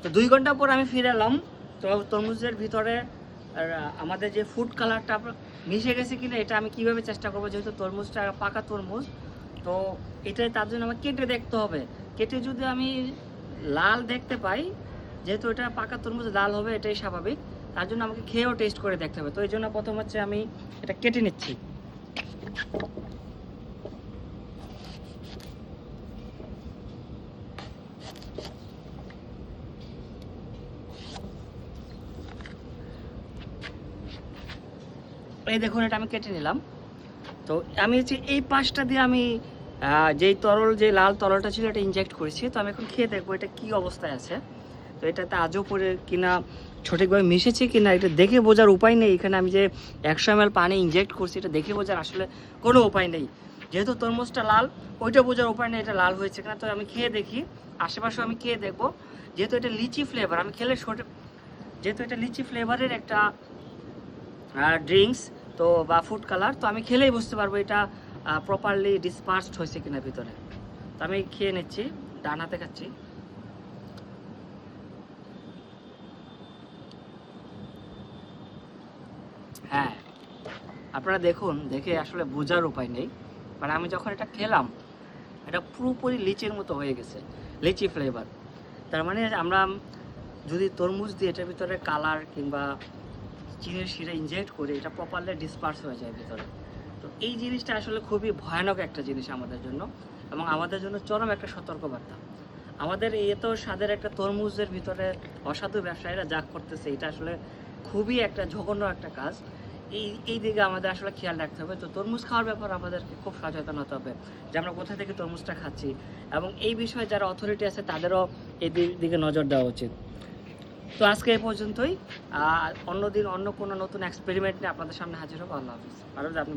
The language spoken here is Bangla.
তো 2 ঘন্টা পর আমি ফিরে এলাম। তো তরমুজের ভিতরে আমাদের যে ফুড কালারটা মিশে গেছে কিনা এটা আমি কিভাবে চেষ্টা করবো, যেহেতু তরমুজটা পাকা তরমুজ। তো এটাই তার জন্য আমাকে কেটে দেখতে হবে। কেটে যদি আমি লাল দেখতে পাই, যেহেতু এটা পাকা তরমুজ লাল হবে এটাই স্বাভাবিক, তার জন্য আমাকে খেয়েও টেস্ট করে দেখতে হবে। তো এই জন্য প্রথম হচ্ছে আমি এটা কেটে নিচ্ছি। এই দেখুন এটা আমি কেটে নিলাম। তো আমি হচ্ছে এই পাশটা দিয়ে আমি যেই তরল, যে লাল তরলটা ছিল এটা ইনজেক্ট করেছি। তো আমি এখন খেয়ে দেখবো এটা কি অবস্থায় আছে। তো এটাতে আজও পরে কিনা, সঠিকভাবে মিশেছে কিনা এটা দেখে বোঝার উপায় নেই। এখানে আমি যে 100 ml পানি ইনজেক্ট করছি এটা দেখে বোঝার আসলে কোনো উপায় নেই। যেহেতু তরমুজটা লাল, ওইটা বোঝার উপায় নেই এটা লাল হয়েছে কিনা। তো আমি খেয়ে দেখি, আশেপাশেও আমি খেয়ে দেখবো। যেহেতু এটা লিচি ফ্লেভার, আমি খেলে যেহেতু এটা লিচি ফ্লেভারের একটা ড্রিঙ্কস তো বা ফুড কালার, তো আমি খেলেই বুঝতে পারবো এটা প্রপারলি ডিসপার্সড হয়েছে কিনা ভিতরে। তো আমি খেয়ে নিচ্ছি, ডান হাতে খাচ্ছি। হ্যাঁ, আপনারা দেখুন, দেখে আসলে বোঝার উপায় নেই। মানে আমি যখন এটা খেলাম, এটা পুরোপুরি লিচির মতো হয়ে গেছে, লিচি ফ্লেভার। তার মানে আমরা যদি তরমুজ দিয়ে এটার ভিতরে কালার কিংবা চিনির শিরা ইনজেক্ট করে এটা প্রপারলি ডিসপার্স হয়ে যায় ভিতরে। তো এই জিনিসটা আসলে খুবই ভয়ানক একটা জিনিস আমাদের জন্য, এবং আমাদের জন্য চরম একটা সতর্কবার্তা। আমাদের এই এত স্বাদের একটা তরমুজের ভিতরে অসাধু ব্যবসায়ীরা যা করতেছে, এটা আসলে খুবই একটা জঘন্য একটা কাজ। এই দিকে আমাদের আসলে খেয়াল রাখতে হবে। তো তরমুজ খাওয়ার ব্যাপারে আমাদেরকে খুব সচেতন হতে হবে যে আমরা কোথা থেকে তরমুজটা খাচ্ছি, এবং এই বিষয়ে যারা অথরিটি আছে তাদেরও এই দিকে নজর দেওয়া উচিত। তো আজকে এই পর্যন্তই। অন্যদিন অন্য কোনো নতুন এক্সপেরিমেন্ট নিয়ে আপনাদের সামনে হাজির হবো। আল্লাহ হাফিজ। আর আপনি